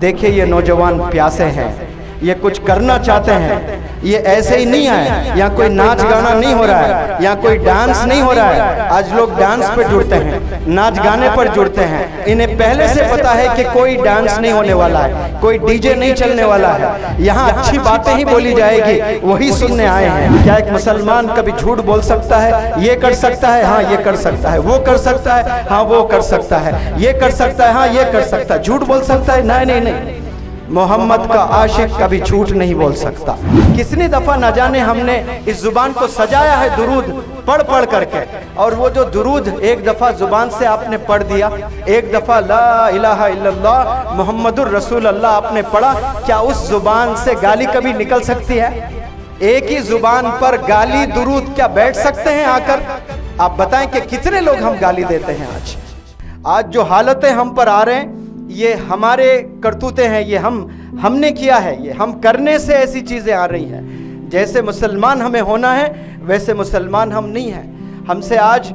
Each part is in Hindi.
देखिए ये नौजवान प्यासे हैं, ये कुछ करना चाहते हैं, ये ऐसे ही नहीं है। यहाँ कोई नाच गाना नहीं हो रहा है, यहाँ कोई डांस नहीं हो रहा है। आज लोग डांस पे जुड़ते हैं, नाच गाने पर जुड़ते हैं। इन्हें पहले से पता है कि कोई डांस नहीं होने वाला है, कोई डीजे नहीं चलने वाला है। यहाँ अच्छी बातें ही बोली जाएगी, वही सुनने आए हैं। क्या एक मुसलमान कभी झूठ बोल सकता है? ये कर सकता है, हाँ ये कर सकता है। वो कर सकता है, हाँ वो कर सकता है। ये कर सकता है, हाँ ये कर सकता है। झूठ बोल सकता है? नहीं नहीं नहीं। मोहम्मद का आशिक कभी झूठ नहीं बोल सकता। कितनी दफा न जाने हमने इस जुबान को सजाया है दुरूद पढ़ पढ़ करके, और वो जो दुरूद एक दफा जुबान से आपने पढ़ दिया, एक दफा ला इलाहा इल्लल्लाह मुहम्मदुर रसूल अल्लाह आपने पढ़ा, क्या उस जुबान से गाली कभी निकल सकती है? एक ही जुबान पर गाली दुरूद क्या बैठ सकते हैं आकर? आप बताएं कि कितने लोग हम गाली देते हैं। आज जो हालतें हम पर आ रहे हैं, ये हमारे करतूते हैं, ये हमने किया है, ये हम करने से ऐसी चीज़ें आ रही हैं। जैसे मुसलमान हमें होना है वैसे मुसलमान हम नहीं हैं। हमसे आज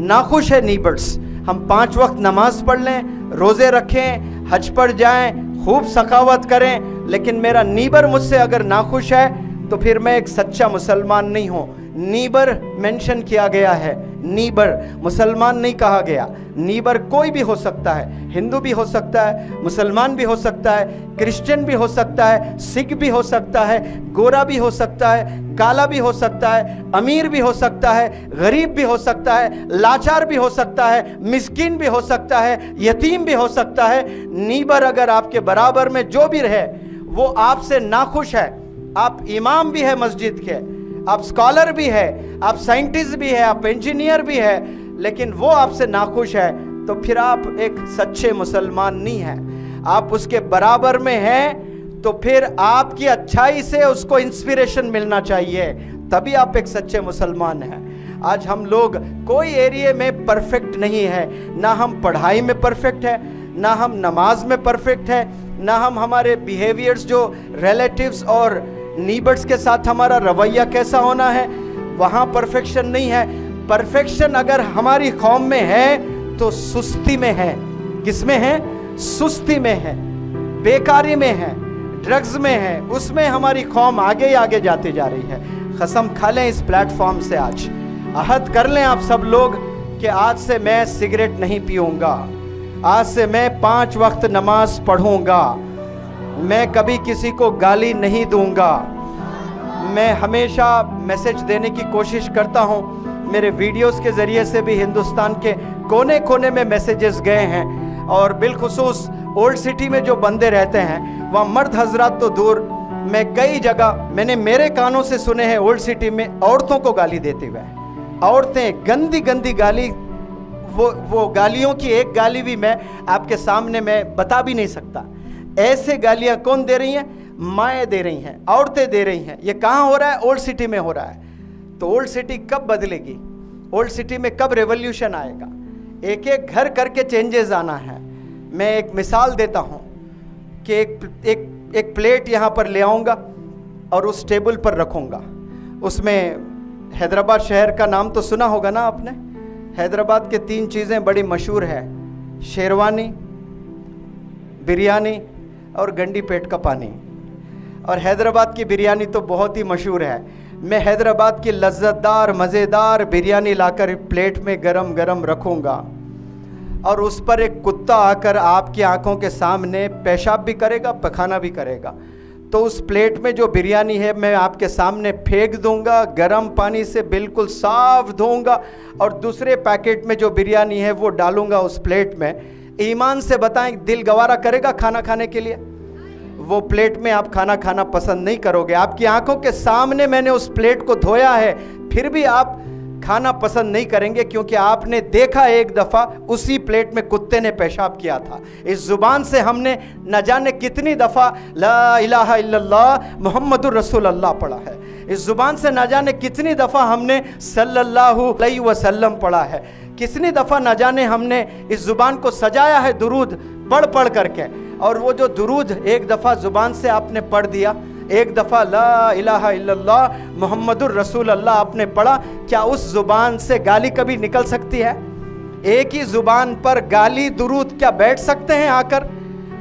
नाखुश है नीबर्स। हम 5 वक्त नमाज पढ़ लें, रोज़े रखें, हज पर जाएं, खूब सखावत करें, लेकिन मेरा नीबर मुझसे अगर नाखुश है तो फिर मैं एक सच्चा मुसलमान नहीं हूँ। नीबर मेंशन किया गया है, नीबर मुसलमान नहीं कहा गया। नीबर कोई भी हो सकता है, हिंदू भी हो सकता है, मुसलमान भी हो सकता है, क्रिश्चियन भी हो सकता है, सिख भी हो सकता है, गोरा भी हो सकता है, काला भी हो सकता है, अमीर भी हो सकता है, गरीब भी हो सकता है, लाचार भी हो सकता है, मिस्कीन भी हो सकता है, यतीम भी हो सकता है। नीबर अगर आपके बराबर में जो भी रहे वो आपसे नाखुश है। आप इमाम भी है मस्जिद के, आप स्कॉलर भी है, आप साइंटिस्ट भी है, आप इंजीनियर भी है, लेकिन वो आपसे नाखुश है, तो फिर आप एक सच्चे मुसलमान नहीं हैं। आप उसके बराबर में हैं तो फिर आपकी अच्छाई से उसको इंस्पिरेशन मिलना चाहिए, तभी आप एक सच्चे मुसलमान हैं। आज हम लोग कोई एरिया में परफेक्ट नहीं है, ना हम पढ़ाई में परफेक्ट है, ना हम नमाज में परफेक्ट है, ना हम हमारे बिहेवियर्स जो रिलेटिव्स और नीबर्स के साथ हमारा रवैया कैसा होना है वहाँ परफेक्शन नहीं है। परफेक्शन अगर हमारी कौम में है तो सुस्ती में है। किस में है? सुस्ती में है, बेकारी में है, ड्रग्स में है। उसमें हमारी कौम आगे ही आगे जाती जा रही है। कसम खा लें इस प्लेटफॉर्म से, आज अहद कर लें आप सब लोग कि आज से मैं सिगरेट नहीं पीऊँगा, आज से मैं 5 वक्त नमाज पढ़ूँगा, मैं कभी किसी को गाली नहीं दूंगा। मैं हमेशा मैसेज देने की कोशिश करता हूं। मेरे वीडियोस के ज़रिए से भी हिंदुस्तान के कोने कोने में मैसेजेस गए हैं, और बिलखुसूस ओल्ड सिटी में जो बंदे रहते हैं वहाँ मर्द हजरात तो दूर, मैं कई जगह मैंने मेरे कानों से सुने हैं ओल्ड सिटी में औरतों को गाली देते हुए। औरतें गंदी गंदी गाली, वो गालियों की एक गाली भी मैं आपके सामने मैं बता भी नहीं सकता। ऐसे गालियां कौन दे रही हैं? माएँ दे रही हैं, औरतें दे रही हैं। ये कहाँ हो रहा है? ओल्ड सिटी में हो रहा है। तो ओल्ड सिटी कब बदलेगी? ओल्ड सिटी में कब रेवोल्यूशन आएगा? एक एक घर करके चेंजेस आना है। मैं एक मिसाल देता हूँ कि एक प्लेट यहाँ पर ले आऊँगा और उस टेबल पर रखूँगा। उसमें हैदराबाद शहर का नाम तो सुना होगा ना आपने। हैदराबाद के 3 चीज़ें बड़ी मशहूर है, शेरवानी, बिरयानी और गंडी पेट का पानी। और हैदराबाद की बिरयानी तो बहुत ही मशहूर है। मैं हैदराबाद की लज्जतदार मज़ेदार बिरयानी लाकर प्लेट में गरम गरम रखूँगा, और उस पर एक कुत्ता आकर आपकी आंखों के सामने पेशाब भी करेगा, पखाना भी करेगा। तो उस प्लेट में जो बिरयानी है मैं आपके सामने फेंक दूंगा, गरम पानी से बिल्कुल साफ धोऊंगा, और दूसरे पैकेट में जो बिरयानी है वो डालूंगा उस प्लेट में। ईमान से बताएं, दिल गवारा करेगा खाना खाने के लिए? वो प्लेट में आप खाना खाना पसंद नहीं करोगे। आपकी आंखों के सामने मैंने उस प्लेट को धोया है, फिर भी आप खाना पसंद नहीं करेंगे, क्योंकि आपने देखा एक दफ़ा उसी प्लेट में कुत्ते ने पेशाब किया था। इस ज़ुबान से हमने न जाने कितनी दफ़ा ला इलाहा इल्लल्लाह मुहम्मदुर रसूल अल्लाह पढ़ा है। इस ज़ुबान से न जाने कितनी दफ़ा हमने सल्लल्लाहु अलैहि वसल्लम पढ़ा है। कितनी दफ़ा न जाने हमने इस ज़ुबान को सजाया है दुरूद पढ़ पढ़ करके, और वो जो दुरूद एक दफ़ा ज़ुबान से आपने पढ़ दिया, एक दफ़ा ला इलाहा इल्लल्लाह मुहम्मदुर रसूल अल्लाह आपने पढ़ा, क्या उस ज़ुबान से गाली कभी निकल सकती है? एक ही ज़ुबान पर गाली दुरूद क्या बैठ सकते हैं आकर?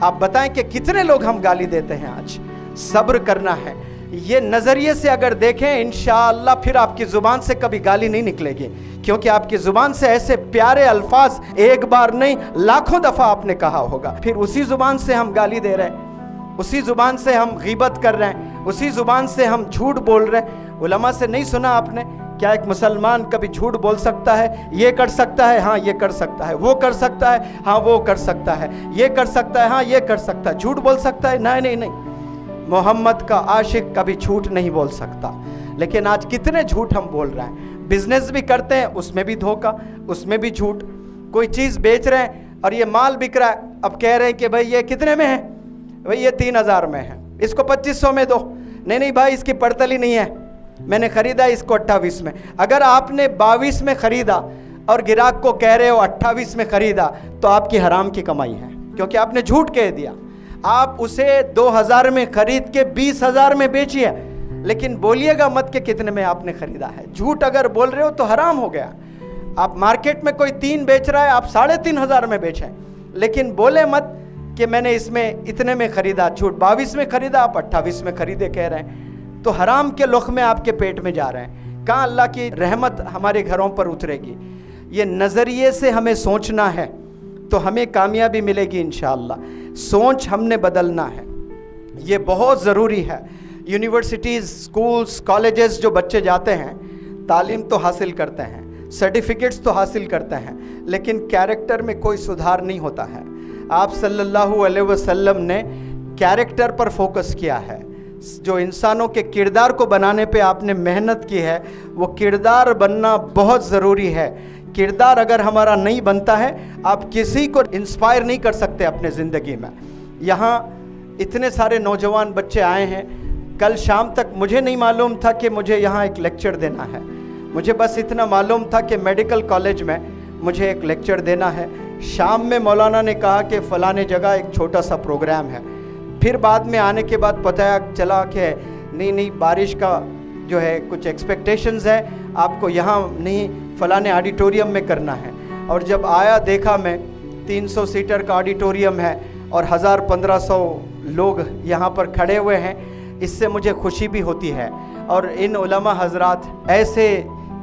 आप बताएं कि कितने लोग हम गाली देते हैं। आज सब्र करना है। ये नज़रिए से अगर देखें इंशाअल्लाह फिर आपकी ज़ुबान से कभी गाली नहीं निकलेगी, क्योंकि आपकी ज़ुबान से ऐसे प्यारे अल्फाज एक बार नहीं लाखों दफ़ा आपने कहा होगा। फिर उसी ज़ुबान से हम गाली दे रहे हैं, उसी ज़ुबान से हम गीबत कर रहे हैं, उसी ज़ुबान से हम झूठ बोल रहे हैं। उलमा से नहीं सुना आपने क्या एक मुसलमान कभी झूठ बोल सकता है? ये कर सकता है, हाँ ये कर सकता है, वो कर सकता है, हाँ वो कर सकता है, ये कर सकता है, हाँ ये कर सकता है, झूठ बोल सकता है? नहीं नहीं नहीं, मोहम्मद का आशिक कभी झूठ नहीं बोल सकता। लेकिन आज कितने झूठ हम बोल रहे हैं। बिजनेस भी करते हैं, उसमें भी धोखा, उसमें भी झूठ। कोई चीज़ बेच रहे हैं और ये माल बिक रहा है, अब कह रहे हैं कि भाई ये कितने में है? भाई ये 3000 में है, इसको 2500 में दो। नहीं नहीं भाई इसकी पड़तली नहीं है, मैंने ख़रीदा इसको 28 में। अगर आपने 22 में ख़रीदा और ग्राहक को कह रहे हो 28 में ख़रीदा, तो आपकी हराम की कमाई है, क्योंकि आपने झूठ कह दिया। आप उसे 2000 में खरीद के 20000 में बेचिए, लेकिन बोलिएगा मत कि कितने में आपने ख़रीदा है। झूठ अगर बोल रहे हो तो हराम हो गया। आप मार्केट में कोई 3 बेच रहा है, आप 3500 में बेचें, लेकिन बोले मत कि मैंने इसमें इतने में ख़रीदा। झूठ 22 में ख़रीदा, आप 28 में ख़रीदे कह रहे हैं, तो हराम के लुक़मे आपके पेट में जा रहे हैं। कहाँ अल्लाह की रहमत हमारे घरों पर उतरेगी? ये नज़रिए से हमें सोचना है तो हमें कामयाबी मिलेगी इंशाअल्लाह। सोच हमने बदलना है, ये बहुत ज़रूरी है। यूनिवर्सिटीज़, स्कूल्स, कॉलेजेस जो बच्चे जाते हैं, तालीम तो हासिल करते हैं, सर्टिफिकेट्स तो हासिल करते हैं, लेकिन कैरेक्टर में कोई सुधार नहीं होता है। आप सल्लल्लाहु अलैहि वसल्लम ने कैरेक्टर पर फोकस किया है। जो इंसानों के किरदार को बनाने पे आपने मेहनत की है, वो किरदार बनना बहुत ज़रूरी है। किरदार अगर हमारा नहीं बनता है, आप किसी को इंस्पायर नहीं कर सकते अपने ज़िंदगी में। यहाँ इतने सारे नौजवान बच्चे आए हैं, कल शाम तक मुझे नहीं मालूम था कि मुझे यहाँ एक लेक्चर देना है। मुझे बस इतना मालूम था कि मेडिकल कॉलेज में मुझे एक लेक्चर देना है। शाम में मौलाना ने कहा कि फ़लाने जगह एक छोटा सा प्रोग्राम है। फिर बाद में आने के बाद पता चला कि नहीं बारिश का जो है कुछ एक्सपेक्टेशंस है, आपको यहाँ नहीं फ़लाने ऑडिटोरियम में करना है। और जब आया देखा मैं 300 सीटर का ऑडिटोरियम है और 1000-1500 लोग यहाँ पर खड़े हुए हैं। इससे मुझे खुशी भी होती है। और इन उलमा हजरात ऐसे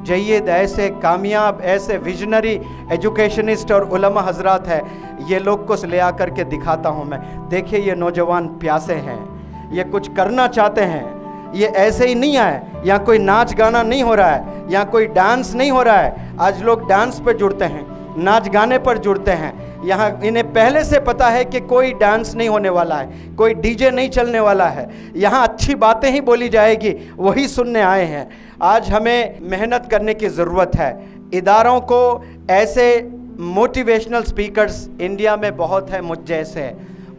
जय्यद, ऐसे कामयाब, ऐसे विजनरी एजुकेशनिस्ट और उलमा हजरात है, ये लोग को ले आकर के दिखाता हूँ मैं। देखिए ये नौजवान प्यासे हैं, ये कुछ करना चाहते हैं। ये ऐसे ही नहीं आए, यहाँ कोई नाच गाना नहीं हो रहा है, यहाँ कोई डांस नहीं हो रहा है। आज लोग डांस पर जुड़ते हैं, नाच गाने पर जुड़ते हैं। यहाँ इन्हें पहले से पता है कि कोई डांस नहीं होने वाला है, कोई डीजे नहीं चलने वाला है, यहाँ अच्छी बातें ही बोली जाएगी, वही सुनने आए हैं। आज हमें मेहनत करने की ज़रूरत है। इदारों को ऐसे मोटिवेशनल स्पीकर्स इंडिया में बहुत है मुझ जैसे,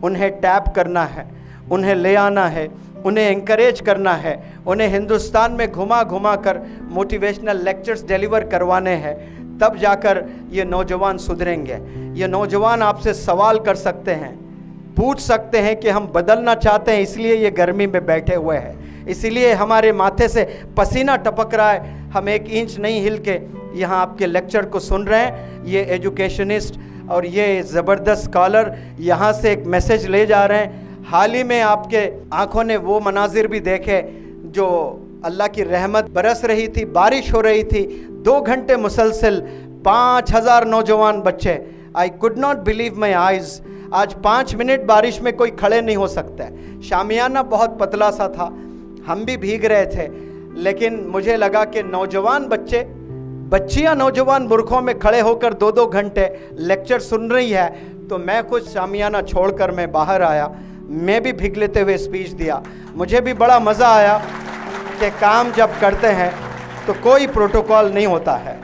उन्हें टैप करना है, उन्हें ले आना है, उन्हें एंकरेज करना है, उन्हें हिंदुस्तान में घुमा घुमा कर मोटिवेशनल लेक्चर्स डिलीवर करवाने हैं। तब जाकर ये नौजवान सुधरेंगे। ये नौजवान आपसे सवाल कर सकते हैं, पूछ सकते हैं कि हम बदलना चाहते हैं, इसलिए ये गर्मी में बैठे हुए हैं, इसीलिए हमारे माथे से पसीना टपक रहा है, हम 1 इंच नहीं हिल के यहाँ आपके लेक्चर को सुन रहे हैं। ये एजुकेशनिस्ट और ये ज़बरदस्त स्कॉलर यहाँ से एक मैसेज ले जा रहे हैं। हाल ही में आपके आँखों ने वो मनाजिर भी देखे जो अल्लाह की रहमत बरस रही थी, बारिश हो रही थी, 2 घंटे मुसलसल 5000 नौजवान बच्चे। I could not believe my eyes. आज 5 मिनट बारिश में कोई खड़े नहीं हो सकता है। शामियाना बहुत पतला सा था, हम भी भीग रहे थे, लेकिन मुझे लगा कि नौजवान बच्चियाँ नौजवान बुरखों में खड़े होकर 2-2 घंटे लेक्चर सुन रही है, तो मैं खुद शामियाना छोड़कर मैं बाहर आया, मैं भी भीग लेते हुए स्पीच दिया। मुझे भी बड़ा मज़ा आया कि काम जब करते हैं तो कोई प्रोटोकॉल नहीं होता है।